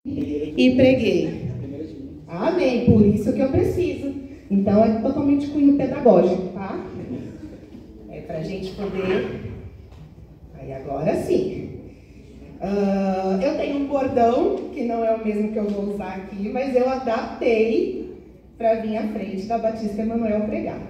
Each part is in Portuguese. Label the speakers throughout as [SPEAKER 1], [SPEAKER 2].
[SPEAKER 1] e preguei. Amém, por isso que eu preciso. Então é totalmente cunho pedagógico, tá? É pra gente poder... Aí agora sim. Eu tenho um bordão, que não é o mesmo que eu vou usar aqui, mas eu adaptei para vir à frente da Batista Emanuel pregar.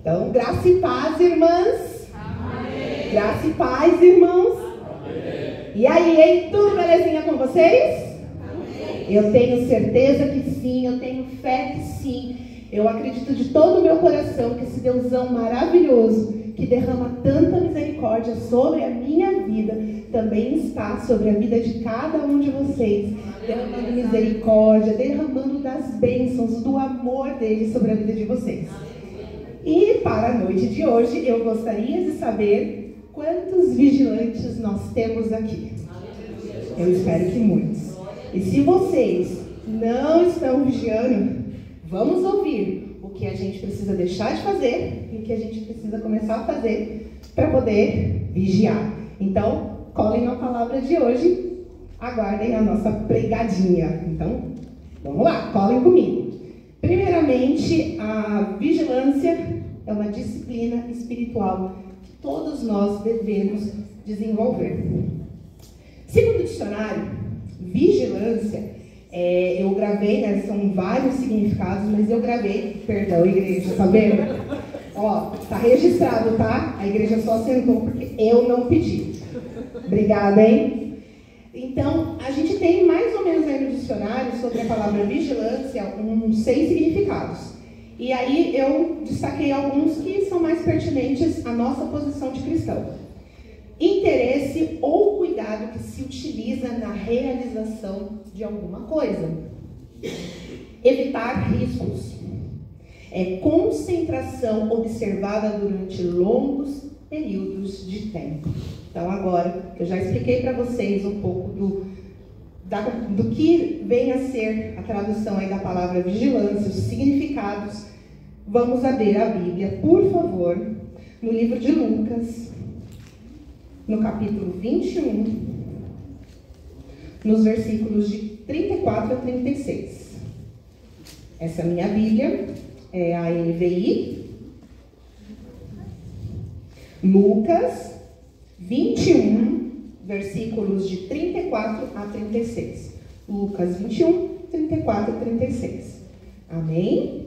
[SPEAKER 1] Então, graça e paz, irmãs. Amém. Graça e paz, irmãos. Amém. E aí, hein? Tudo belezinha com vocês? Amém. Eu tenho certeza que sim, eu tenho fé que sim. Eu acredito de todo o meu coração que esse Deusão maravilhoso, que derrama tanta misericórdia sobre a minha vida, também está sobre a vida de cada um de vocês, derramando misericórdia, derramando das bênçãos, do amor dele sobre a vida de vocês. E para a noite de hoje, eu gostaria de saber quantos vigilantes nós temos aqui. Eu espero que muitos. E se vocês não estão vigiando, vamos ouvir o que a gente precisa deixar de fazer e o que a gente precisa começar a fazer para poder vigiar. Então, colhem a palavra de hoje, aguardem a nossa pregadinha. Então, vamos lá, colhem comigo. Primeiramente, a vigilância é uma disciplina espiritual que todos nós devemos desenvolver. Segundo o dicionário, vigilância, eu gravei, né, são vários significados, mas eu gravei, perdão, igreja, tá vendo? Ó, tá registrado, tá? A igreja só sentou porque eu não pedi. Obrigada, hein? Então, a gente tem mais ou menos aí no dicionário sobre a palavra vigilância uns 6 significados. E aí eu destaquei alguns que são mais pertinentes à nossa posição de cristão. Interesse ou cuidado que se utiliza na realização de alguma coisa. Evitar riscos. Concentração observada durante longos períodos de tempo. Então agora que eu já expliquei para vocês um pouco do que vem a ser a tradução aí da palavra vigilância, os significados, vamos abrir a Bíblia, por favor, no livro de Lucas, no capítulo 21, nos versículos de 34 a 36. Essa é a minha Bíblia, é a NVI. Lucas 21, versículos de 34 a 36. Lucas 21, 34 a 36. Amém?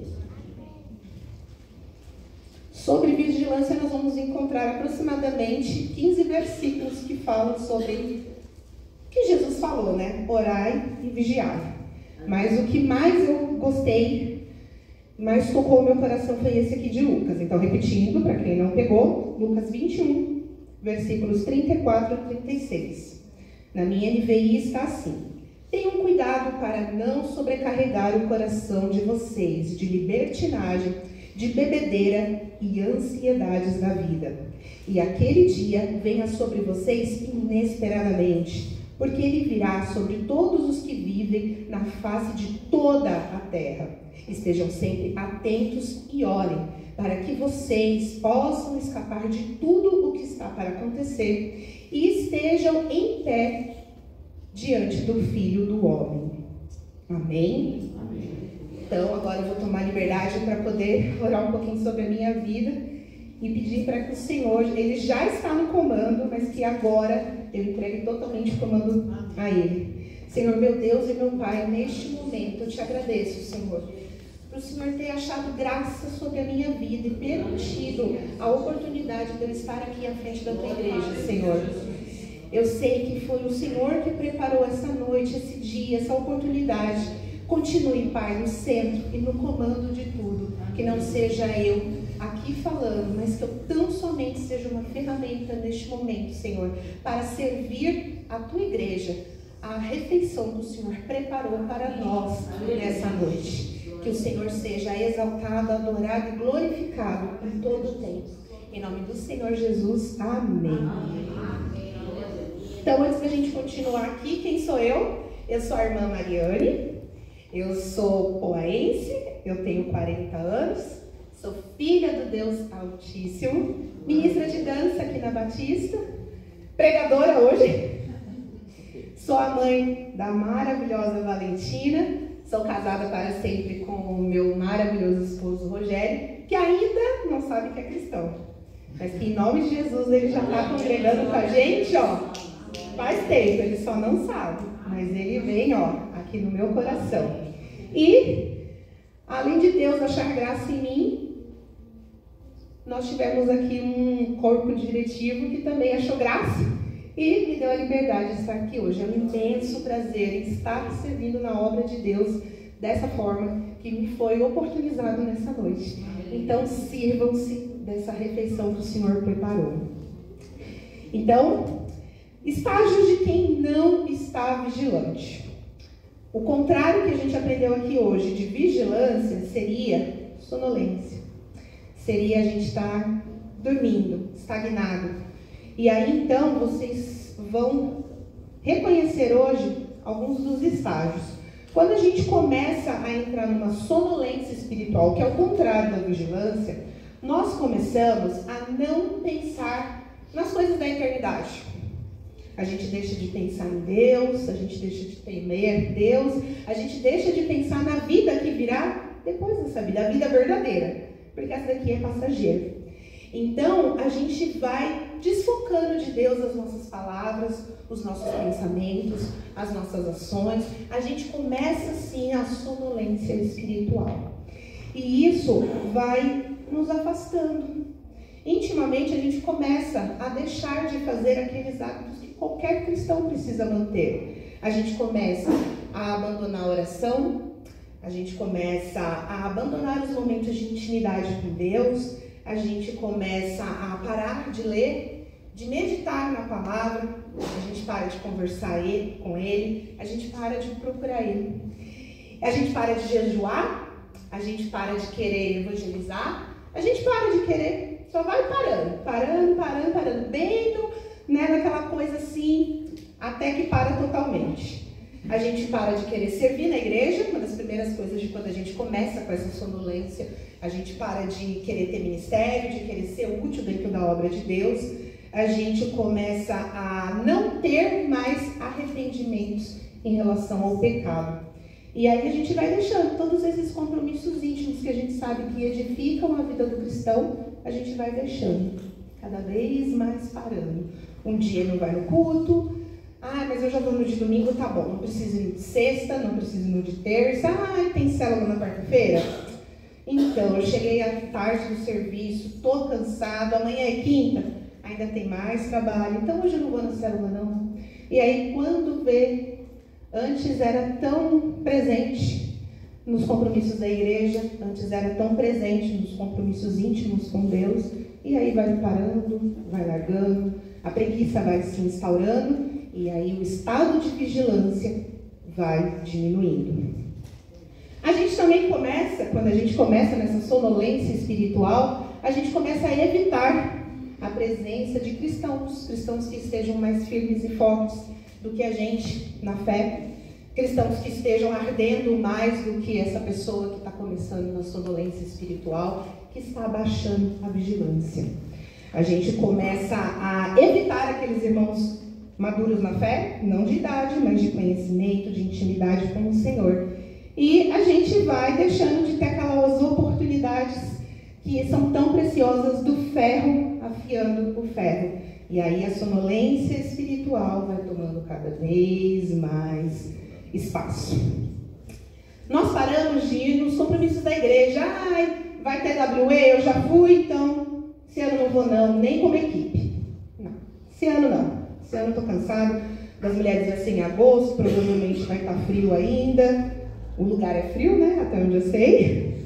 [SPEAKER 1] Sobre vigilância, nós vamos encontrar aproximadamente 15 versículos que falam sobre o que Jesus falou, né? Orai e vigiai. Mas o que mais eu gostei, mais tocou o meu coração foi esse aqui de Lucas. Então, repetindo, para quem não pegou, Lucas 21, versículos 34 a 36. Na minha NVI está assim: tenham cuidado para não sobrecarregar o coração de vocês de libertinagem, de bebedeira e ansiedades da vida. E aquele dia venha sobre vocês inesperadamente, porque ele virá sobre todos os que vivem na face de toda a terra. Estejam sempre atentos e orem, para que vocês possam escapar de tudo o que está para acontecer e estejam em pé diante do Filho do Homem. Amém? Amém. Então, agora eu vou tomar liberdade para poder orar um pouquinho sobre a minha vida e pedir para que o Senhor, Ele já está no comando, mas que agora eu entregue totalmente o comando a Ele. Senhor, meu Deus e meu Pai, neste momento eu te agradeço, Senhor, para o Senhor ter achado graça sobre a minha vida e permitido a oportunidade de eu estar aqui à frente da tua igreja, Senhor. Eu sei que foi o Senhor que preparou essa noite, esse dia, essa oportunidade. Continue, Pai, no centro e no comando de tudo. Que não seja eu aqui falando, mas que eu tão somente seja uma ferramenta neste momento, Senhor, para servir a tua igreja, a refeição que o Senhor preparou para nós nessa noite. Que o Senhor seja exaltado, adorado e glorificado em todo o tempo. Em nome do Senhor Jesus, amém. Então, antes da gente continuar aqui, quem sou eu? Eu sou a irmã Mariane, eu sou poaense, eu tenho 40 anos, sou filha do Deus Altíssimo, ministra de dança aqui na Batista, pregadora hoje, Sou a mãe da maravilhosa Valentina, sou casada para sempre com o meu maravilhoso esposo Rogério, que ainda não sabe que é cristão, mas que em nome de Jesus ele já está congregando com a gente, ó, faz tempo, ele só não sabe, mas ele vem, ó, aqui no meu coração. E, além de Deus achar graça em mim, nós tivemos aqui um corpo diretivo que também achou graça e me deu a liberdade de estar aqui hoje. É um imenso prazer em estar servindo na obra de Deus dessa forma que me foi oportunizado nessa noite. Então, sirvam-se dessa refeição que o Senhor preparou. Então, estágios de quem não está vigilante. O contrário que a gente aprendeu aqui hoje de vigilância seria sonolência. Seria a gente estar dormindo, estagnado. E aí então vocês vão reconhecer hoje alguns dos estágios. Quando a gente começa a entrar numa sonolência espiritual, que é o contrário da vigilância, nós começamos a não pensar nas coisas da eternidade. A gente deixa de pensar em Deus, a gente deixa de temer Deus, a gente deixa de pensar na vida que virá depois dessa vida, a vida verdadeira, porque essa daqui é passageira. Então, a gente vai desfocando de Deus as nossas palavras, os nossos pensamentos, as nossas ações. A gente começa, sim, a sonolência espiritual. E isso vai nos afastando. Intimamente, a gente começa a deixar de fazer aqueles hábitos que qualquer cristão precisa manter. A gente começa a abandonar a oração, a gente começa a abandonar os momentos de intimidade com Deus, a gente começa a parar de ler, de meditar na palavra, a gente para de conversar com Ele, a gente para de procurar Ele. A gente para de jejuar, a gente para de querer evangelizar, a gente para de querer, só vai parando, bem naquela coisa assim, até que para totalmente. A gente para de querer servir na igreja, uma das primeiras coisas de quando a gente começa com essa sonolência, a gente para de querer ter ministério, de querer ser útil dentro da obra de Deus, a gente começa a não ter mais arrependimentos em relação ao pecado. E aí a gente vai deixando todos esses compromissos íntimos que a gente sabe que edificam a vida do cristão, a gente vai deixando, cada vez mais parando. Um dia não vai no culto, mas eu já vou no de domingo, tá bom, não preciso ir de sexta, não preciso ir no de terça, tem célula na quarta-feira? Então, eu cheguei à tarde do serviço, tô cansado, amanhã é quinta, ainda tem mais trabalho, então hoje eu não vou na célula não. E aí, quando vê, antes era tão presente nos compromissos da igreja, antes era tão presente nos compromissos íntimos com Deus, e aí vai parando, vai largando, a preguiça vai se instaurando, e aí o estado de vigilância vai diminuindo. A gente também começa, quando a gente começa nessa sonolência espiritual, a gente começa a evitar a presença de cristãos que estejam mais firmes e fortes do que a gente na fé, cristãos que estejam ardendo mais do que essa pessoa que está começando na sonolência espiritual, que está abaixando a vigilância. A gente começa a evitar aqueles irmãos maduros na fé, não de idade, mas de conhecimento, de intimidade com o Senhor. E a gente vai deixando de ter aquelas oportunidades que são tão preciosas do ferro afiando o ferro. E aí a sonolência espiritual vai tomando cada vez mais espaço. Nós paramos de ir nos compromissos da igreja. Vai ter WE, eu já fui, então esse ano não vou não, nem como equipe. Não, esse ano não. Esse ano eu estou cansado, das mulheres vai ser em agosto, provavelmente vai estar frio ainda. O lugar é frio, né? Até onde eu sei.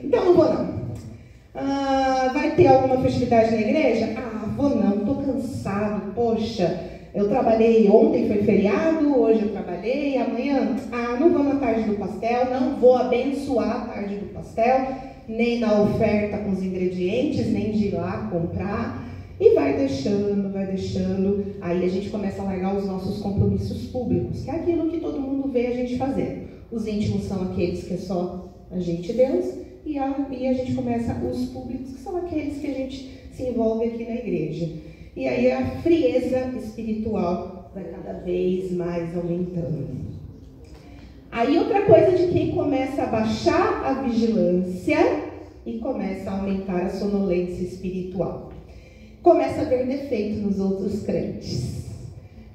[SPEAKER 1] Então não vou não. Vai ter alguma festividade na igreja? Vou não, estou cansado, poxa, eu trabalhei ontem, foi feriado, hoje eu trabalhei, amanhã, não vou na tarde do pastel, não vou abençoar a tarde do pastel, nem na oferta com os ingredientes, nem de ir lá comprar. E vai deixando, aí a gente começa a largar os nossos compromissos públicos, que é aquilo que todo mundo vê a gente fazer. Os íntimos são aqueles que é só a gente e Deus, e a gente começa os públicos, que são aqueles que a gente se envolve aqui na igreja. E aí a frieza espiritual vai cada vez mais aumentando. Aí outra coisa de quem começa a baixar a vigilância e começa a aumentar a sonolência espiritual. Começa a ver defeito nos outros crentes.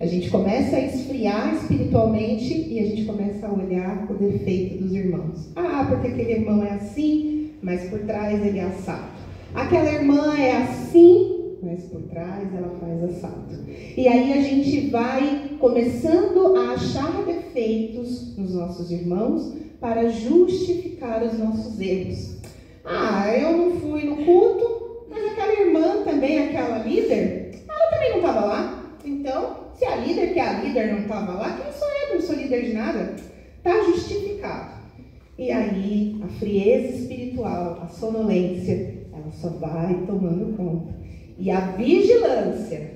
[SPEAKER 1] A gente começa a esfriar espiritualmente e a gente começa a olhar o defeito dos irmãos. Ah, porque aquele irmão é assim, mas por trás ele é assado. Aquela irmã é assim, mas por trás ela faz assado. E aí a gente vai começando a achar defeitos nos nossos irmãos para justificar os nossos erros. Ah, eu não fui no culto, mas aquela irmã também, aquela líder, ela também não estava lá. Então, se a líder, que é a líder, não estava lá, quem sou eu? Não sou líder de nada. Está justificado. E aí, a frieza espiritual, a sonolência, ela só vai tomando conta. E a vigilância,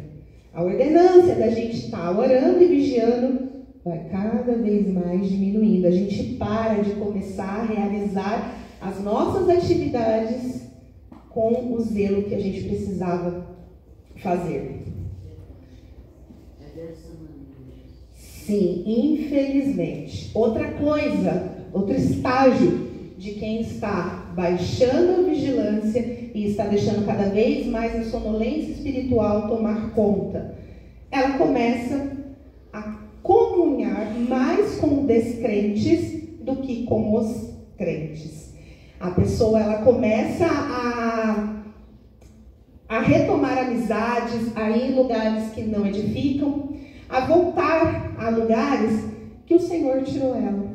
[SPEAKER 1] a ordenância da gente estar orando e vigiando, vai cada vez mais diminuindo. A gente para de começar a realizar as nossas atividades com o zelo que a gente precisava fazer. Sim, infelizmente. Outra coisa, outro estágio de quem está baixando a vigilância e está deixando cada vez mais a sonolência espiritual tomar conta. Ela começa a comunhar mais com os descrentes do que com os crentes. A pessoa, ela começa a retomar amizades, a ir em lugares que não edificam, a voltar a lugares que o Senhor tirou ela.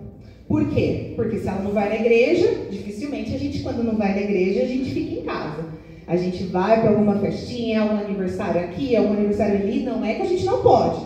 [SPEAKER 1] Por quê? Porque se ela não vai na igreja, dificilmente a gente, quando não vai na igreja, a gente fica em casa. A gente vai para alguma festinha, um aniversário aqui, um aniversário ali, não é que a gente não pode.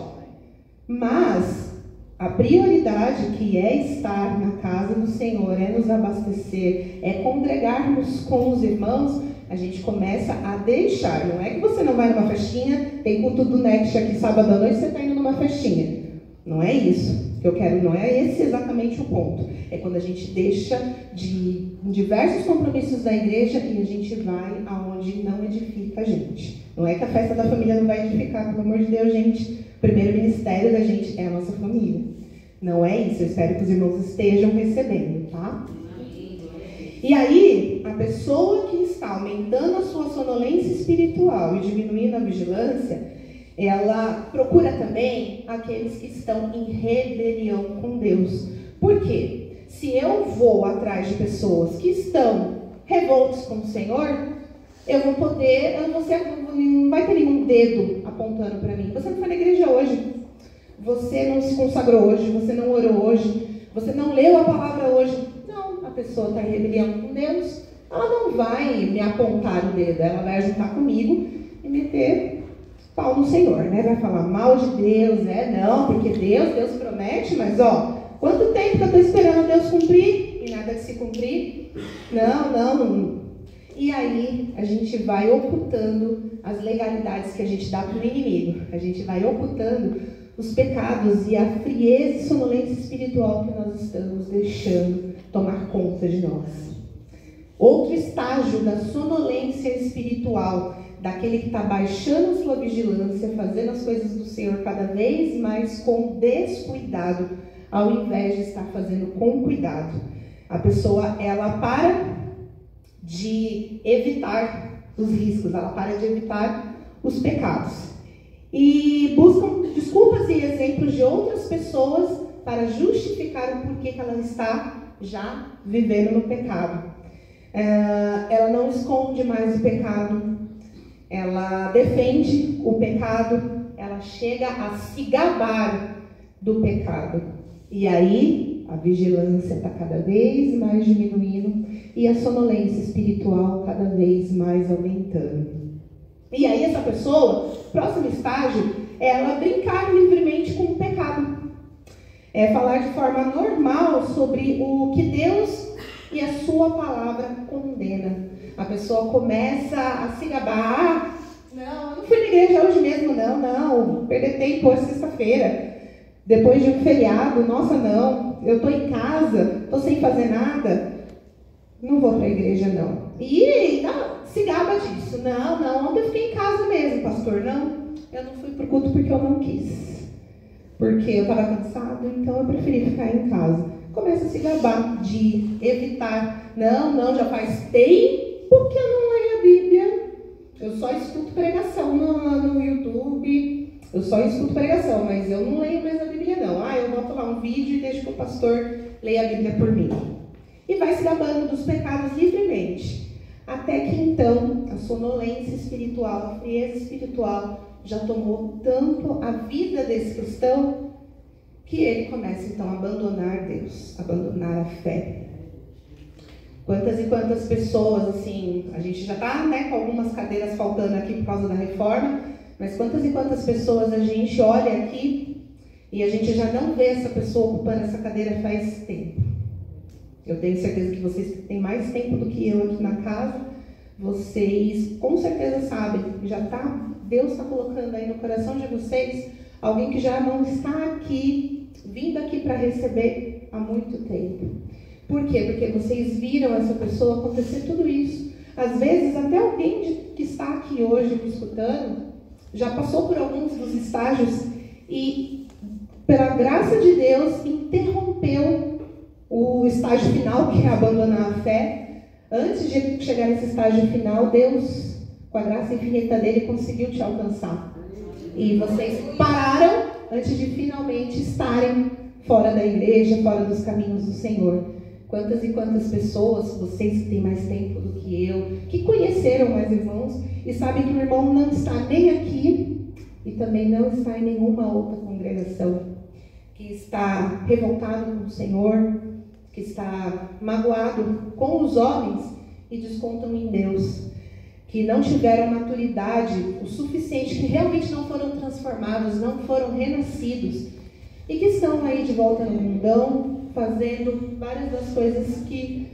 [SPEAKER 1] Mas a prioridade que é estar na casa do Senhor, é nos abastecer, é congregarmos com os irmãos, a gente começa a deixar. Não é que você não vai numa festinha, tem culto do Next aqui sábado à noite, você está indo numa festinha. Não é isso que eu quero, não é esse exatamente o ponto. É quando a gente deixa de diversos compromissos da igreja e a gente vai aonde não edifica a gente. Não é que a festa da família não vai edificar, pelo amor de Deus, gente. O primeiro ministério da gente é a nossa família. Não é isso, eu espero que os irmãos estejam recebendo, tá? E aí, a pessoa que está aumentando a sua sonolência espiritual e diminuindo a vigilância, ela procura também aqueles que estão em rebelião com Deus. Por quê? Se eu vou atrás de pessoas que estão revoltos com o Senhor, eu vou poder, não vai ter nenhum dedo apontando para mim. Você não foi na igreja hoje, você não se consagrou hoje, você não orou hoje, você não leu a palavra hoje. Não, a pessoa está em rebelião com Deus, ela não vai me apontar o dedo, ela vai juntar comigo e meter pau no Senhor, né? Vai falar mal de Deus, né? Não, porque Deus promete, mas quanto tempo que eu estou esperando Deus cumprir e nada de se cumprir? Não. E aí a gente vai ocultando as legalidades que a gente dá para o inimigo. A gente vai ocultando os pecados e a frieza e sonolência espiritual que nós estamos deixando tomar conta de nós. Outro estágio da sonolência espiritual, daquele que está baixando sua vigilância, fazendo as coisas do Senhor cada vez mais com descuidado, ao invés de estar fazendo com cuidado. A pessoa, ela para de evitar os riscos, ela para de evitar os pecados. E buscam desculpas e exemplos de outras pessoas para justificar o porquê que ela está já vivendo no pecado. Ela não esconde mais o pecado, ela defende o pecado, ela chega a se gabar do pecado. E aí a vigilância está cada vez mais diminuindo e a sonolência espiritual cada vez mais aumentando. E aí essa pessoa, próximo estágio, é ela brincar livremente com o pecado. É falar de forma normal sobre o que Deus e a sua palavra condena. A pessoa começa a se gabar. Não, eu não fui na igreja hoje mesmo, não. Perder tempo hoje, sexta-feira. Depois de um feriado, nossa, não. Eu estou em casa, estou sem fazer nada. Não vou para a igreja, não. E se gaba disso. Não, ontem eu fiquei em casa mesmo, pastor. Não, eu não fui para o culto porque eu não quis. porque eu estava cansado, então eu preferi ficar em casa. Começa a se gabar de evitar. Não, já faz tempo que eu não leio a Bíblia. Eu só escuto pregação no YouTube. Eu só escuto pregação, mas eu não leio mais a Bíblia não. Eu boto lá um vídeo e deixo que o pastor leia a Bíblia por mim. E vai se gabando dos pecados livremente. Até que então, a sonolência espiritual, a frieza espiritual já tomou tanto a vida desse cristão que ele começa então a abandonar Deus, abandonar a fé. Quantas e quantas pessoas, assim, a gente já está, né, com algumas cadeiras faltando aqui por causa da reforma, mas quantas e quantas pessoas a gente olha aqui e a gente já não vê essa pessoa ocupando essa cadeira faz tempo. Eu tenho certeza que vocês têm mais tempo do que eu aqui na casa, vocês com certeza sabem, Deus está colocando aí no coração de vocês alguém que já não está aqui, vindo aqui para receber há muito tempo. Por quê? Porque vocês viram essa pessoa acontecer tudo isso. Às vezes, até alguém que está aqui hoje me escutando, já passou por alguns dos estágios e, pela graça de Deus, interrompeu o estágio final, que é abandonar a fé. Antes de chegar nesse estágio final, Deus, com a graça infinita dele, conseguiu te alcançar. E vocês pararam antes de finalmente estarem fora da igreja, fora dos caminhos do Senhor. Quantas e quantas pessoas, vocês que têm mais tempo do que eu, que conheceram mais irmãos e sabem que o irmão não está nem aqui e também não está em nenhuma outra congregação, que está revoltado com o Senhor, que está magoado com os homens e descontam em Deus, que não tiveram maturidade o suficiente, que realmente não foram transformados, não foram renascidos e que estão aí de volta no mundão, fazendo várias das coisas que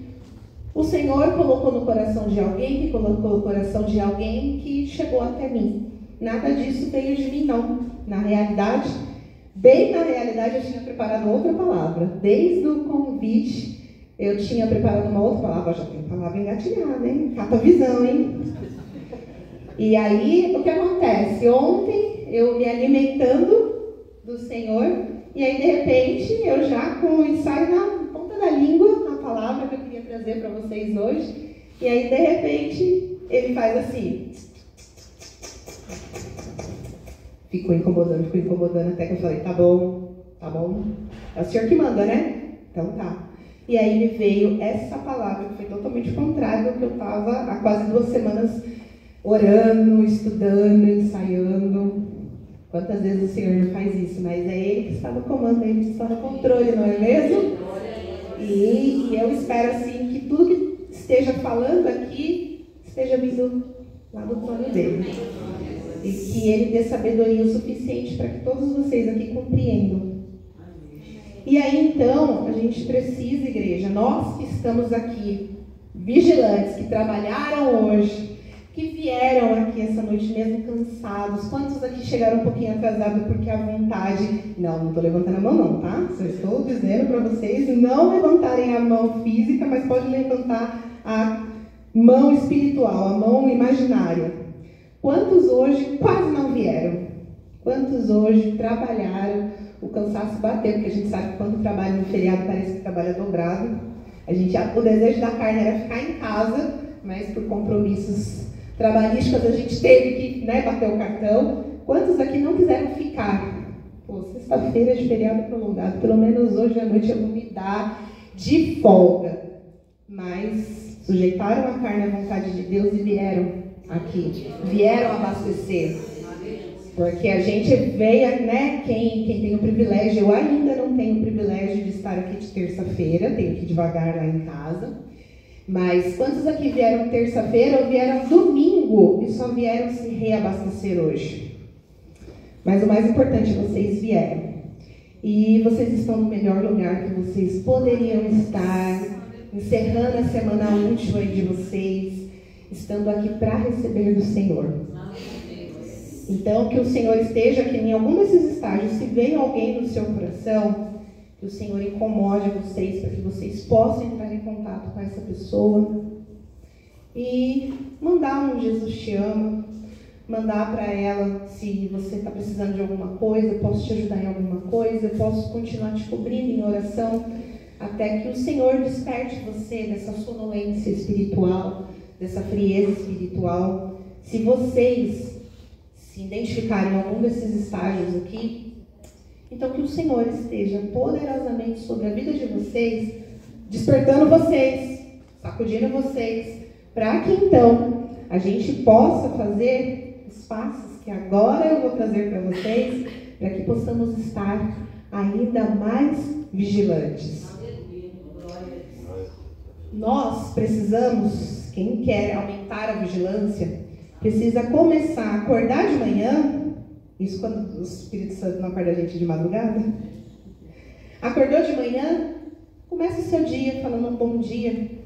[SPEAKER 1] o Senhor colocou no coração de alguém, que colocou no coração de alguém que chegou até mim. Nada disso veio de mim, não. Na realidade, bem na realidade, eu tinha preparado outra palavra. Desde o convite, eu tinha preparado uma outra palavra. Já tem palavra engatilhada, hein? Cata visão, hein? E aí, o que acontece? Ontem, eu me alimentando do Senhor, e aí, de repente, eu já com o ensaio na ponta da língua, a palavra que eu queria trazer para vocês hoje, e aí, de repente, ele faz assim. Ficou incomodando, até que eu falei, tá bom, é o senhor que manda, né? Então tá. E aí me veio essa palavra, que foi totalmente contrária ao que eu estava há quase 2 semanas orando, estudando, ensaiando. Quantas vezes o Senhor não faz isso? Mas é Ele que está no comando, Ele que está no controle, não é mesmo? E eu espero assim que tudo que esteja falando aqui esteja vindo lá do trono dele. E que Ele dê sabedoria o suficiente para que todos vocês aqui compreendam. E aí então, a gente precisa, igreja, nós que estamos aqui, vigilantes, que trabalharam hoje, que vieram aqui essa noite mesmo cansados. Quantos aqui chegaram um pouquinho atrasados porque a vontade... Não estou levantando a mão não, tá? Só estou dizendo para vocês não levantarem a mão física, mas pode levantar a mão espiritual, a mão imaginária. Quantos hoje quase não vieram? Quantos hoje trabalharam, o cansaço bateu, porque a gente sabe que quando trabalha no feriado parece que trabalha dobrado. O desejo da carne era ficar em casa, mas por compromissos trabalhísticos a gente teve que, bater o cartão. Quantos aqui não quiseram ficar? Sexta-feira de feriado prolongado, pelo menos hoje à noite eu vou me dar de folga. Mas sujeitaram a carne à vontade de Deus e vieram aqui, vieram abastecer. Porque a gente veio, quem tem o privilégio, eu ainda não tenho o privilégio de estar aqui de terça-feira, tenho que ir devagar lá em casa. Mas quantos aqui vieram terça-feira ou vieram domingo e só vieram se reabastecer hoje? Mas o mais importante, vocês vieram. E vocês estão no melhor lugar que vocês poderiam estar, encerrando a semana útil aí de vocês, estando aqui para receber do Senhor. Então, que o Senhor esteja aqui em algum desses estágios. Se veio alguém no seu coração, que o Senhor incomode vocês, para que vocês possam entrar em contato com essa pessoa e mandar um Jesus te ama, mandar para ela se você está precisando de alguma coisa, eu posso te ajudar em alguma coisa, eu posso continuar te cobrindo em oração, até que o Senhor desperte você dessa sonolência espiritual, dessa frieza espiritual. Se vocês se identificarem em algum desses estágios aqui, então que o Senhor esteja poderosamente sobre a vida de vocês, despertando vocês, sacudindo vocês, para que então a gente possa fazer os passos que agora eu vou trazer para vocês, para que possamos estar ainda mais vigilantes. Nós precisamos, quem quer aumentar a vigilância, precisa começar a acordar de manhã. Isso quando o Espírito Santo não acorda a gente de madrugada. Acordou de manhã, começa o seu dia falando um bom dia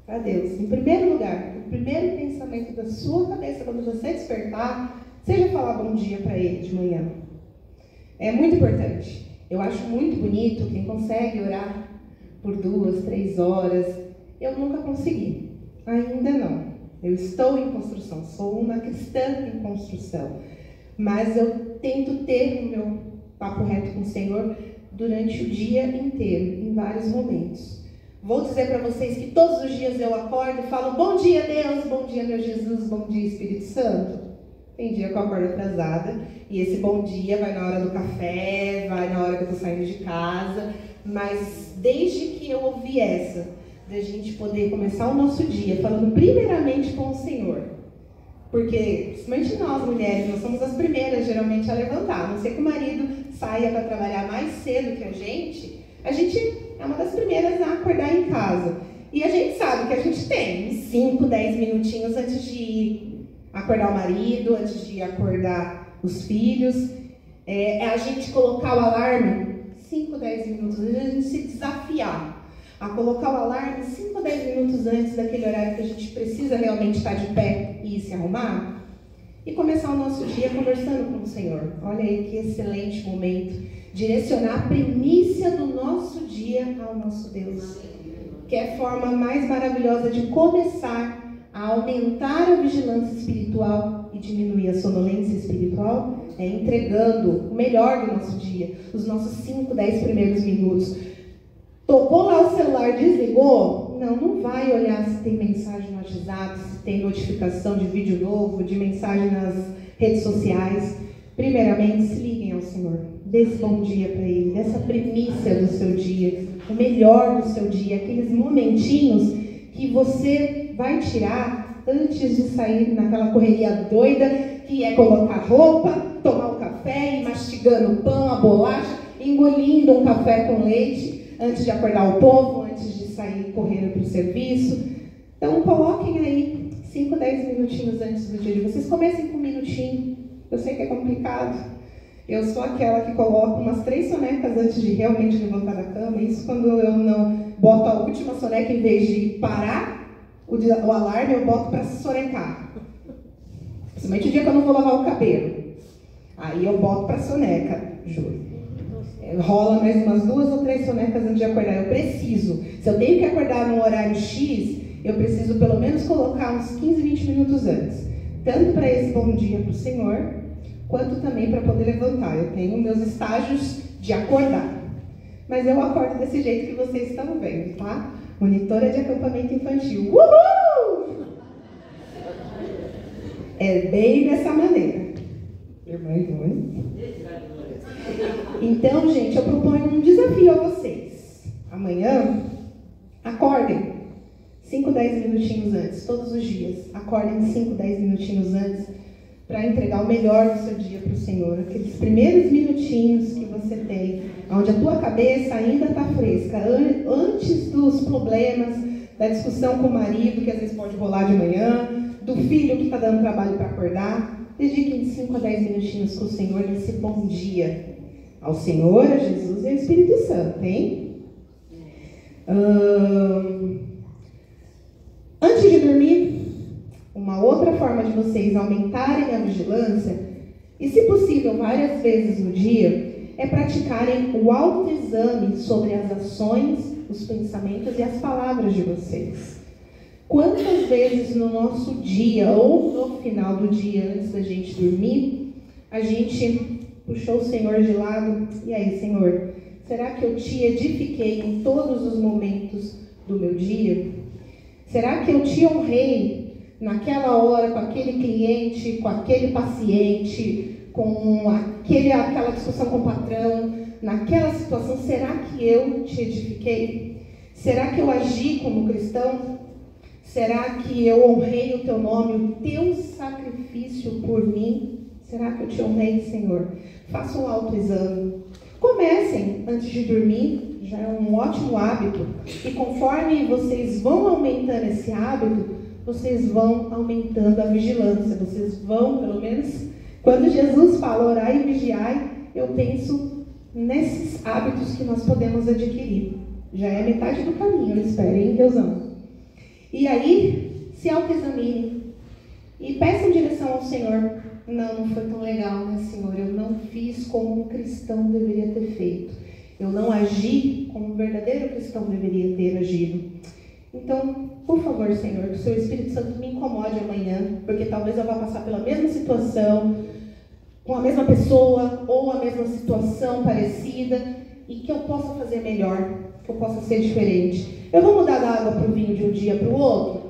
[SPEAKER 1] para Deus. Em primeiro lugar, o primeiro pensamento da sua cabeça quando você despertar, seja falar bom dia para Ele de manhã. É muito importante. Eu acho muito bonito quem consegue orar por 2, 3 horas. Eu nunca consegui. Ainda não. Eu estou em construção. Sou uma cristã em construção. Mas eu tento ter o meu papo reto com o Senhor durante o dia inteiro, em vários momentos. Vou dizer para vocês que todos os dias eu acordo e falo, bom dia Deus, bom dia meu Jesus, bom dia Espírito Santo. Tem dia que eu acordo atrasada, e esse bom dia vai na hora do café, vai na hora que eu estou saindo de casa, mas desde que eu ouvi essa, da gente poder começar o nosso dia falando primeiramente com o Senhor, porque, principalmente nós mulheres, nós somos as primeiras geralmente a levantar, a não ser que o marido saia para trabalhar mais cedo que a gente é uma das primeiras a acordar em casa. E a gente sabe que a gente tem 5, 10 minutinhos antes de ir acordar o marido, antes de acordar os filhos. É a gente colocar o alarme 5, 10 minutos antes, a gente se desafiar a colocar o alarme 5, 10 minutos antes daquele horário que a gente precisa realmente estar de pé e se arrumar, e começar o nosso dia conversando com o Senhor. Olha aí que excelente momento. Direcionar a primícia do nosso dia ao nosso Deus. Que é a forma mais maravilhosa de começar a aumentar a vigilância espiritual e diminuir a sonolência espiritual, é entregando o melhor do nosso dia, os nossos 5, 10 primeiros minutos. Tocou lá o celular, desligou? Não vai olhar se tem mensagem no WhatsApp, se tem notificação de vídeo novo, de mensagem nas redes sociais. Primeiramente, se liguem ao Senhor. Dê esse bom dia para Ele, dessa primícia do seu dia, o melhor do seu dia, aqueles momentinhos que você vai tirar antes de sair naquela correria doida, que é colocar roupa, tomar um café, ir mastigando o pão, a bolacha, engolindo um café com leite, antes de acordar o povo, antes de sair correndo para o serviço. Então, coloquem aí 5, 10 minutinhos antes do dia de vocês. Comecem com um minutinho. Eu sei que é complicado. Eu sou aquela que coloca umas 3 sonecas antes de realmente levantar da cama. Isso quando eu não boto a última soneca, em vez de parar o alarme, eu boto para sonecar. Principalmente o dia que eu não vou lavar o cabelo. Aí eu boto para soneca, juro. Rola mais umas 2 ou 3 sonecas antes de acordar. Eu preciso. Se eu tenho que acordar num horário X, eu preciso pelo menos colocar uns 15, 20 minutos antes. Tanto para esse bom dia para o Senhor, quanto também para poder levantar. Eu tenho meus estágios de acordar. Mas eu acordo desse jeito que vocês estão vendo, tá? Monitora de acampamento infantil. Uhul! É bem dessa maneira. Irmã Ivone. Então, gente, eu proponho um desafio a vocês. Amanhã, acordem 5, 10 minutinhos antes, todos os dias. Acordem 5, 10 minutinhos antes para entregar o melhor do seu dia para o Senhor. Aqueles primeiros minutinhos que você tem, onde a tua cabeça ainda está fresca, antes dos problemas, da discussão com o marido, que às vezes pode rolar de manhã, do filho que está dando trabalho para acordar. Dediquem 5 a 10 minutinhos com o Senhor nesse bom dia. Ao Senhor, a Jesus e ao Espírito Santo, hein? Antes de dormir, uma outra forma de vocês aumentarem a vigilância, e se possível várias vezes no dia, é praticarem o autoexame sobre as ações, os pensamentos e as palavras de vocês. Quantas vezes no nosso dia ou no final do dia, antes da gente dormir, a gente puxou o Senhor de lado? E aí, Senhor, será que eu te edifiquei em todos os momentos do meu dia? Será que eu te honrei naquela hora com aquele cliente, com aquele paciente, com aquela discussão com o patrão, naquela situação? Será que eu te edifiquei? Será que eu agi como cristão? Será que eu honrei o teu nome, o teu sacrifício por mim? Será que eu te honrei, Senhor? Façam um autoexame. Comecem antes de dormir, já é um ótimo hábito. E conforme vocês vão aumentando esse hábito, vocês vão aumentando a vigilância. Vocês vão, pelo menos, quando Jesus fala orai e vigiai, eu penso nesses hábitos que nós podemos adquirir. Já é metade do caminho, eu espero, hein, Deusão? E aí, se autoexamine e peçam direção ao Senhor. Não foi tão legal, né, Senhor? Eu não fiz como um cristão deveria ter feito. Eu não agi como um verdadeiro cristão deveria ter agido. Então, por favor, Senhor, que o seu Espírito Santo me incomode amanhã, porque talvez eu vá passar pela mesma situação, com a mesma pessoa, ou a mesma situação parecida, e que eu possa fazer melhor, que eu possa ser diferente. Eu vou mudar da água para o vinho de um dia para o outro?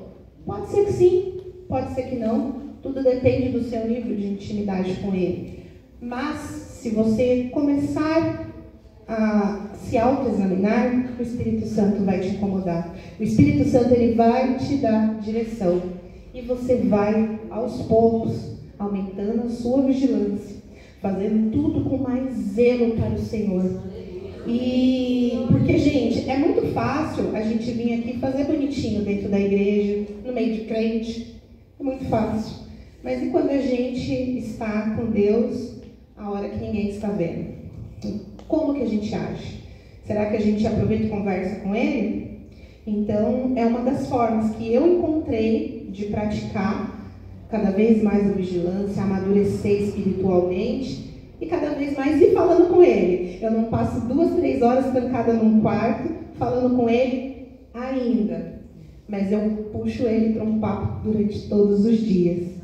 [SPEAKER 1] Pode ser que sim, pode ser que não. Tudo depende do seu nível de intimidade com Ele. Mas, se você começar a se autoexaminar, o Espírito Santo vai te incomodar. O Espírito Santo, ele vai te dar direção. E você vai, aos poucos, aumentando a sua vigilância, fazendo tudo com mais zelo para o Senhor. E porque, gente, é muito fácil a gente vir aqui fazer bonitinho dentro da igreja, no meio de crente. É muito fácil. Mas e quando a gente está com Deus a hora que ninguém está vendo? Como que a gente age? Será que a gente aproveita e conversa com Ele? Então, é uma das formas que eu encontrei de praticar cada vez mais a vigilância, amadurecer espiritualmente e cada vez mais ir falando com Ele. Eu não passo 2, 3 horas trancada num quarto falando com Ele ainda, mas eu puxo Ele para um papo durante todos os dias.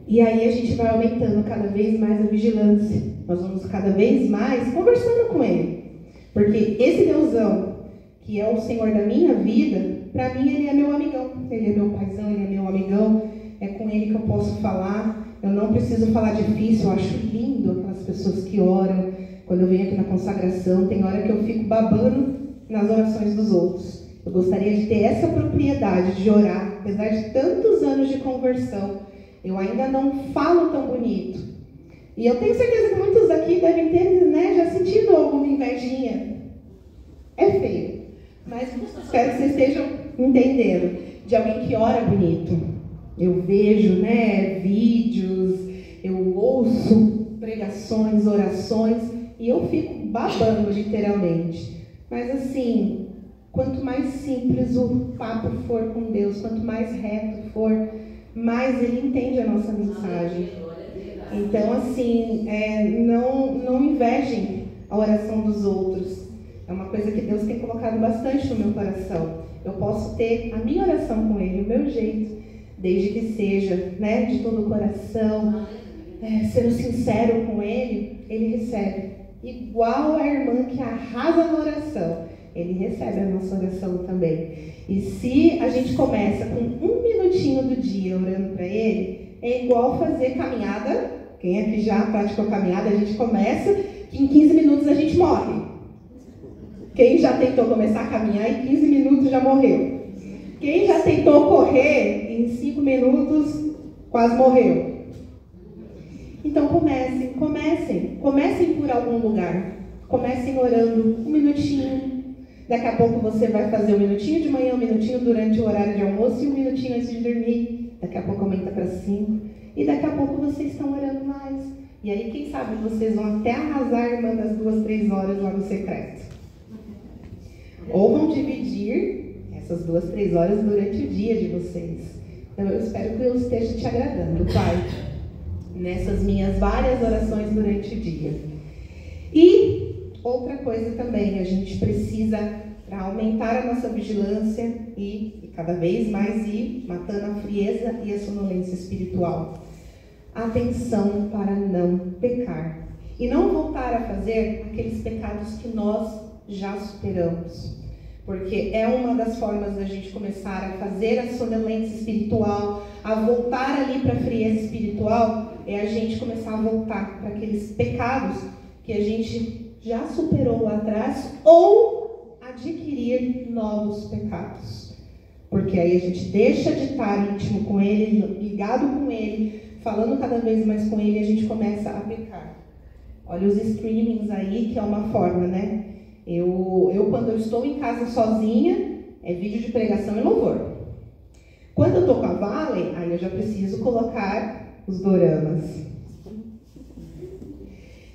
[SPEAKER 1] E aí a gente vai aumentando cada vez mais a vigilância. Nós vamos cada vez mais conversando com Ele. Porque esse Deusão, que é o Senhor da minha vida, para mim Ele é meu amigão. Ele é meu paizão, Ele é meu amigão. É com Ele que eu posso falar. Eu não preciso falar difícil. Eu acho lindo aquelas pessoas que oram. Quando eu venho aqui na consagração, tem hora que eu fico babando nas orações dos outros. Eu gostaria de ter essa propriedade de orar. Apesar de tantos anos de conversão, eu ainda não falo tão bonito. E eu tenho certeza que muitos daqui devem ter, né, já sentido alguma invejinha. É feio. Mas espero que vocês estejam entendendo. De alguém que ora bonito. Eu vejo, né, vídeos, eu ouço pregações, orações, e eu fico babando literalmente. Mas assim, quanto mais simples o papo for com Deus, quanto mais reto for, mais Ele entende a nossa mensagem. Então, assim, não invejem a oração dos outros. É uma coisa que Deus tem colocado bastante no meu coração. Eu posso ter a minha oração com Ele, o meu jeito, desde que seja, né, de todo o coração, sendo sincero com Ele, Ele recebe. Igual a irmã que arrasa na oração, Ele recebe a nossa oração também. E se a gente começa com 1 minutinho do dia orando para Ele, é igual fazer caminhada. Quem aqui já praticou caminhada, a gente começa, que em 15 minutos a gente morre. Quem já tentou começar a caminhar, em 15 minutos já morreu. Quem já tentou correr, em 5 minutos quase morreu. Então comecem por algum lugar. Comecem orando 1 minutinho. Daqui a pouco você vai fazer 1 minutinho de manhã, 1 minutinho durante o horário de almoço e 1 minutinho antes de dormir. Daqui a pouco aumenta para 5. E daqui a pouco vocês estão orando mais. E aí, quem sabe, vocês vão até arrasar a irmã das 2, 3 horas lá no secreto. Ou vão dividir essas 2, 3 horas durante o dia de vocês. Então, eu espero que Deus esteja te agradando, Pai, nessas minhas várias orações durante o dia. E outra coisa também, a gente precisa, para aumentar a nossa vigilância e cada vez mais ir matando a frieza e a sonolência espiritual. Atenção para não pecar. E não voltar a fazer aqueles pecados que nós já superamos. Porque é uma das formas da gente começar a fazer a sonolência espiritual, a voltar ali para a frieza espiritual, é a gente começar a voltar para aqueles pecados que a gente já superou lá atrás, ou adquirir novos pecados. Porque aí a gente deixa de estar íntimo com Ele, ligado com Ele, falando cada vez mais com Ele, e a gente começa a pecar. Olha os streamings aí, que é uma forma, né? Eu quando eu estou em casa sozinha, é vídeo de pregação e louvor. Quando eu estou com a Valen, aí eu já preciso colocar os doramas.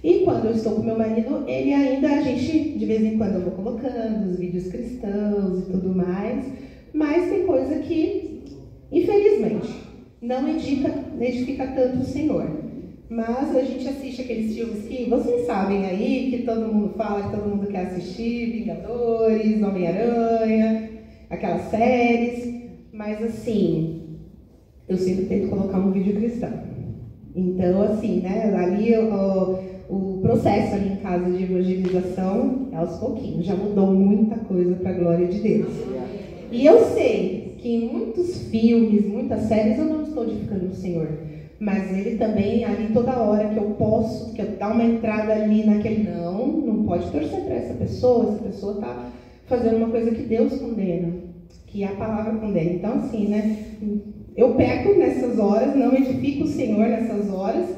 [SPEAKER 1] E quando eu estou com meu marido, ele ainda, a gente, de vez em quando eu vou colocando os vídeos cristãos e tudo mais, mas tem coisa que, infelizmente, não edifica tanto o Senhor. Mas a gente assiste aqueles filmes que vocês sabem aí, que todo mundo fala, que todo mundo quer assistir, Vingadores, Homem-Aranha, aquelas séries, mas assim, eu sempre tento colocar um vídeo cristão. Então, assim, né, ali o processo ali em casa de evangelização é aos pouquinhos, já mudou muita coisa para a glória de Deus. E eu sei que em muitos filmes, muitas séries, eu não estou edificando o Senhor. Mas ele também, ali toda hora que eu posso, que eu dar uma entrada ali naquele, não pode torcer para essa pessoa está fazendo uma coisa que Deus condena, que a palavra condena. Então assim, né, eu peco nessas horas, não edifico o Senhor nessas horas,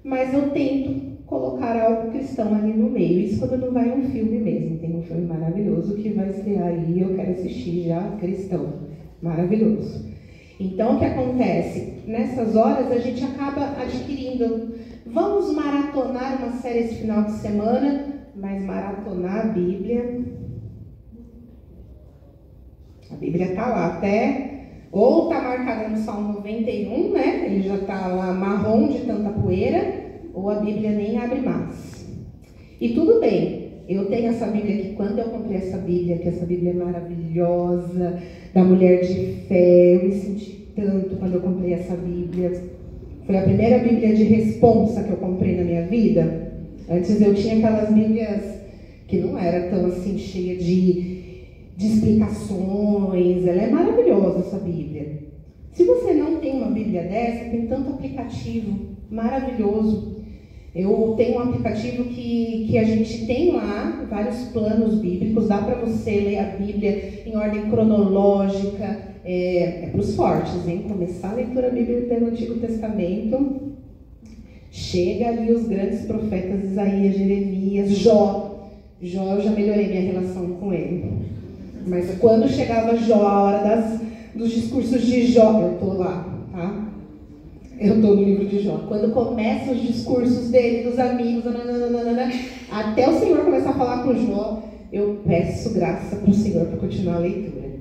[SPEAKER 1] mas eu tento colocar algo cristão ali no meio. Isso quando não vai um filme mesmo, tem um filme maravilhoso que vai estrear aí, eu quero assistir já, cristão, maravilhoso. Então, o que acontece? Nessas horas, a gente acaba adquirindo. Vamos maratonar uma série esse final de semana, mas maratonar a Bíblia está lá até, ou está marcada no Salmo 91, né? Ele já está lá marrom de tanta poeira, ou a Bíblia nem abre mais. E tudo bem, eu tenho essa Bíblia aqui, quando eu comprei essa Bíblia, que essa Bíblia é maravilhosa, da mulher de fé, eu me senti tanto quando eu comprei essa Bíblia. Foi a primeira Bíblia de responsa que eu comprei na minha vida. Antes eu tinha aquelas Bíblias que não era tão assim cheia de explicações. Ela é maravilhosa, essa Bíblia. Se você não tem uma Bíblia dessa, tem tanto aplicativo maravilhoso. Eu tenho um aplicativo que a gente tem lá, vários planos bíblicos, dá para você ler a Bíblia em ordem cronológica, é para os fortes, hein? Começar a leitura bíblica pelo Antigo Testamento, chega ali os grandes profetas Isaías, Jeremias, Jó. Jó, eu já melhorei minha relação com ele. Mas quando chegava Jó, a hora dos discursos de Jó, eu tô lá, tá? Eu estou no livro de Jó. Quando começam os discursos dele, dos amigos, até o Senhor começar a falar com Jó, eu peço graça para o Senhor para continuar a leitura.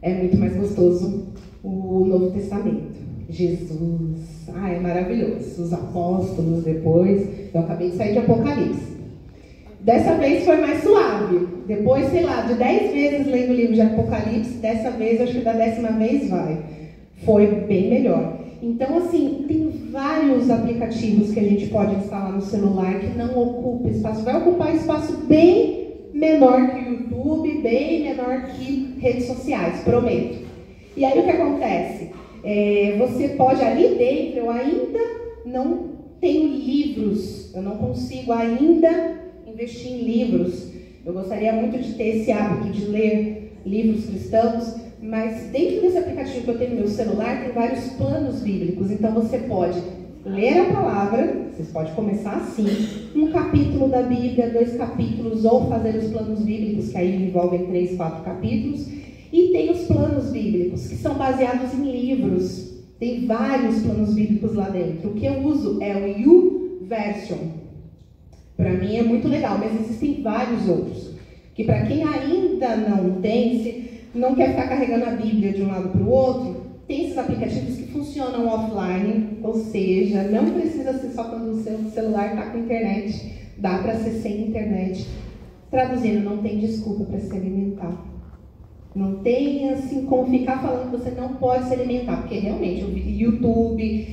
[SPEAKER 1] É muito mais gostoso o Novo Testamento. Jesus, é maravilhoso. Os apóstolos depois. Eu acabei de sair de Apocalipse. Dessa vez foi mais suave. Depois, sei lá, de 10 vezes lendo o livro de Apocalipse, dessa vez, acho que da 10ª vez vai. Foi bem melhor. Então, assim, tem vários aplicativos que a gente pode instalar no celular que não ocupa espaço. Vai ocupar espaço bem menor que o YouTube, bem menor que redes sociais, prometo. E aí o que acontece? Você pode ali dentro, eu ainda não tenho livros, eu não consigo ainda investir em livros. Eu gostaria muito de ter esse hábito de ler livros cristãos, mas dentro desse aplicativo que eu tenho no meu celular, tem vários planos bíblicos. Então você pode ler a palavra, você pode começar assim, um capítulo da Bíblia, 2 capítulos, ou fazer os planos bíblicos, que aí envolvem 3, 4 capítulos. E tem os planos bíblicos, que são baseados em livros. Tem vários planos bíblicos lá dentro. O que eu uso é o YouVersion. Para mim é muito legal, mas existem vários outros. Que para quem ainda não tem, se não quer ficar carregando a Bíblia de um lado para o outro, tem esses aplicativos que funcionam offline, ou seja, não precisa ser só quando o seu celular está com internet, dá para ser sem internet Traduzindo, não tem desculpa para se alimentar. Não tem assim como ficar falando que você não pode se alimentar, porque realmente o YouTube,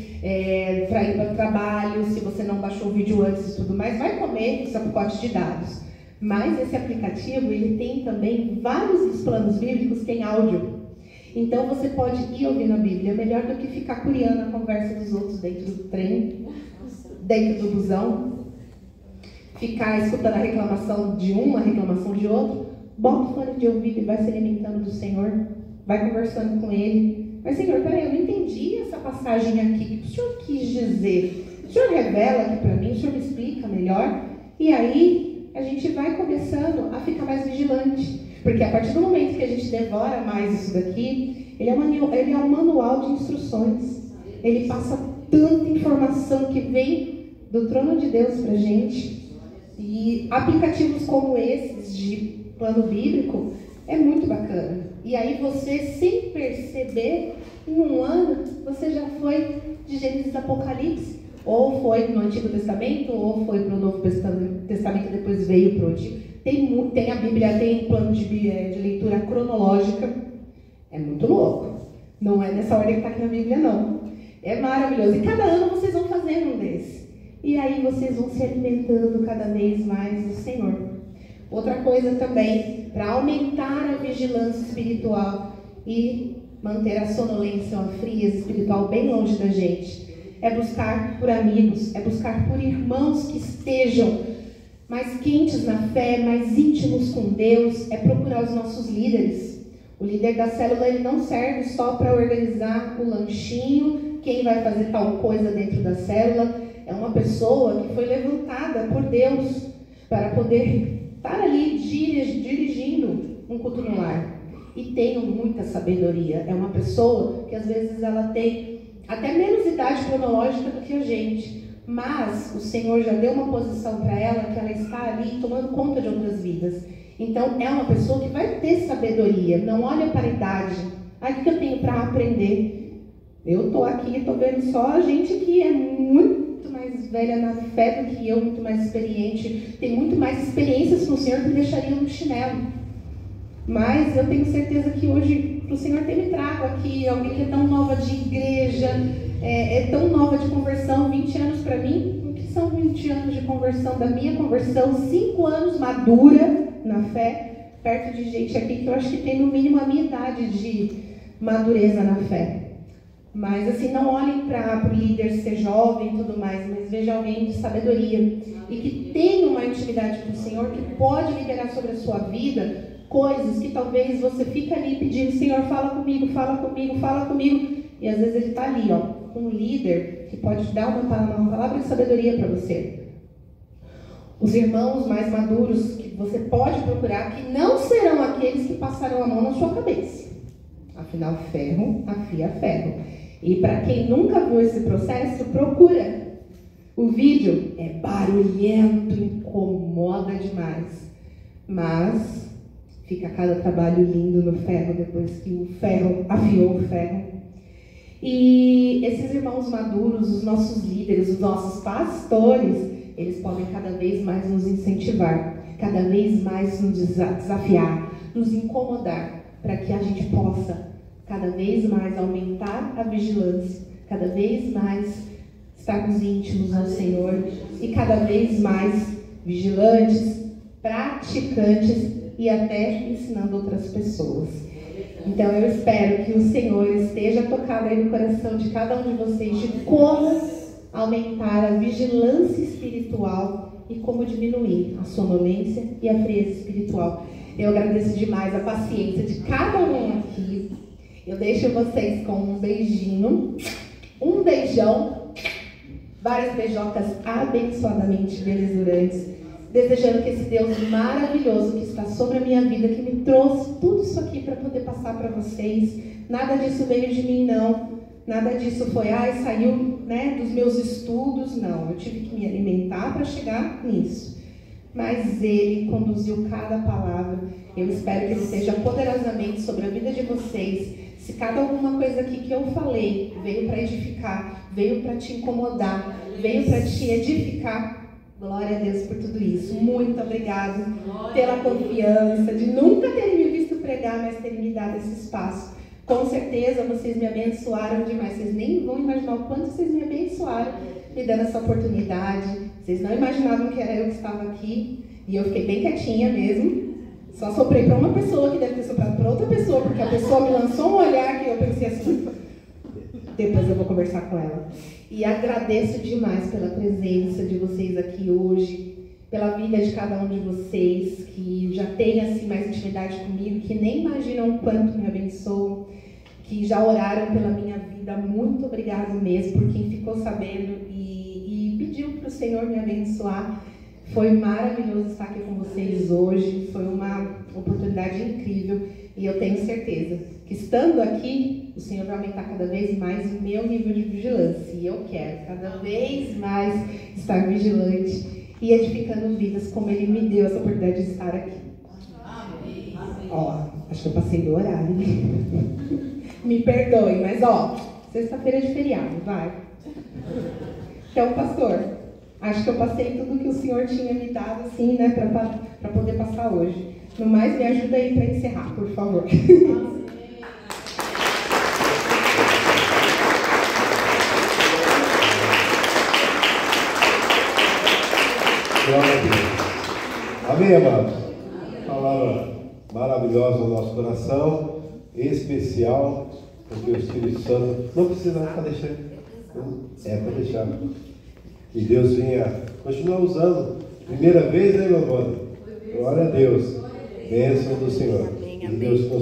[SPEAKER 1] para ir para o trabalho, se você não baixou o vídeo antes e tudo mais, vai comer esse pacote de dados. Mas esse aplicativo, ele tem também vários dos planos bíblicos, tem áudio. Então você pode ir ouvindo a Bíblia, melhor do que ficar curiando a conversa dos outros dentro do trem, dentro do busão, ficar escutando a reclamação de um, a reclamação de outro. Bota o fone de ouvido e vai se alimentando do Senhor, vai conversando com Ele. Mas Senhor, peraí, eu não entendi essa passagem aqui, o que o Senhor quis dizer? O Senhor revela aqui para mim, o Senhor me explica melhor? E aí a gente vai começando a ficar mais vigilante. Porque a partir do momento que a gente devora mais isso daqui, ele é um manual de instruções. Ele passa tanta informação que vem do trono de Deus pra gente. E aplicativos como esses de plano bíblico é muito bacana. E aí você, sem perceber, em um ano, você já foi de Gênesis a Apocalipse. Ou foi no Antigo Testamento, ou foi para o Novo Testamento e depois veio para o Antigo. Tem a Bíblia, tem plano de leitura cronológica. É muito louco. Não é nessa ordem que está aqui na Bíblia, não. É maravilhoso. E cada ano vocês vão fazendo um desses. E aí vocês vão se alimentando cada vez mais do Senhor. Outra coisa também, para aumentar a vigilância espiritual e manter a sonolência, a frieza espiritual bem longe da gente, é buscar por amigos, é buscar por irmãos que estejam mais quentes na fé, mais íntimos com Deus, é procurar os nossos líderes. O líder da célula, ele não serve só para organizar o lanchinho, quem vai fazer tal coisa dentro da célula. É uma pessoa que foi levantada por Deus para poder estar ali dirigindo um culto no lar. E tem muita sabedoria. É uma pessoa que às vezes ela tem até menos idade cronológica do que a gente, mas o Senhor já deu uma posição para ela que ela está ali tomando conta de outras vidas. Então é uma pessoa que vai ter sabedoria, não olha para a idade. Aí o que eu tenho para aprender? Eu estou aqui, estou vendo só a gente que é muito mais velha na fé do que eu, muito mais experiente, tem muito mais experiências com o Senhor que me deixaria no chinelo. Mas eu tenho certeza que hoje o Senhor tem me trago aqui alguém que é tão nova de igreja, é tão nova de conversão, 20 anos para mim. O que são 20 anos de conversão? Da minha conversão, 5 anos madura na fé, perto de gente aqui que eu acho que tem no mínimo a minha idade de madureza na fé. Mas assim, não olhem para o líder ser jovem e tudo mais, mas veja alguém de sabedoria e que tem uma intimidade com o Senhor, que pode liberar sobre a sua vida coisas que talvez você fica ali pedindo: Senhor, fala comigo, fala comigo, fala comigo. E às vezes ele está ali, ó, com um líder que pode dar uma palavra de sabedoria para você. Os irmãos mais maduros que você pode procurar, que não serão aqueles que passarão a mão na sua cabeça. Afinal, ferro afia ferro. E para quem nunca viu esse processo, procura. O vídeo é barulhento, incomoda demais. Mas fica cada trabalho lindo no ferro, depois que o ferro afiou o ferro. E esses irmãos maduros, os nossos líderes, os nossos pastores, eles podem cada vez mais nos incentivar, cada vez mais nos desafiar, nos incomodar, para que a gente possa cada vez mais aumentar a vigilância, cada vez mais estarmos íntimos ao Senhor e cada vez mais vigilantes, praticantes e até ensinando outras pessoas. Então eu espero que o Senhor esteja tocado aí no coração de cada um de vocês de como aumentar a vigilância espiritual e como diminuir a sonolência e a frieza espiritual. Eu agradeço demais a paciência de cada um aqui. Eu deixo vocês com um beijinho, um beijão, várias beijocas abençoadamente belizurantes, desejando que esse Deus maravilhoso que está sobre a minha vida, que me trouxe tudo isso aqui para poder passar para vocês, nada disso veio de mim, não. Nada disso foi, saiu, dos meus estudos, não. Eu tive que me alimentar para chegar nisso. Mas Ele conduziu cada palavra. Eu espero que Ele esteja poderosamente sobre a vida de vocês. Se cada alguma coisa aqui que eu falei veio para edificar, veio para te incomodar, veio para te edificar, Glória a Deus por tudo isso. Muito obrigado pela confiança, de nunca terem me visto pregar, mas terem me dado esse espaço. Com certeza vocês me abençoaram demais. Vocês nem vão imaginar o quanto vocês me abençoaram me dando essa oportunidade. Vocês não imaginavam que era eu que estava aqui. E eu fiquei bem quietinha mesmo. Só soprei para uma pessoa, que deve ter soprado para outra pessoa, porque a pessoa me lançou um olhar que eu pensei assim, depois eu vou conversar com ela. E agradeço demais pela presença de vocês aqui hoje, pela vida de cada um de vocês, que já tem assim mais intimidade comigo, que nem imaginam o quanto me abençoam, que já oraram pela minha vida. Muito obrigado mesmo por quem ficou sabendo e pediu para o Senhor me abençoar. Foi maravilhoso estar aqui com vocês hoje, foi uma oportunidade incrível e eu tenho certeza que estando aqui, o Senhor vai aumentar cada vez mais o meu nível de vigilância e eu quero cada vez mais estar vigilante e edificando vidas como Ele me deu essa oportunidade de estar aqui. Amém. Ó, acho que eu passei do horário. Me perdoe, mas ó, sexta-feira é de feriado, vai. Então, pastor, acho que eu passei tudo que o Senhor tinha me dado, assim, né, para poder passar hoje. No mais, me ajuda aí para encerrar, por favor.
[SPEAKER 2] Glória a Deus. Amém, amados? Palavra maravilhosa no nosso coração, especial, porque o Espírito Santo não precisa para deixar. Para deixar. Que Deus venha continuar usando. Primeira vez, né, meu irmão? Glória a Deus. Bênção do Senhor. Que Deus continue.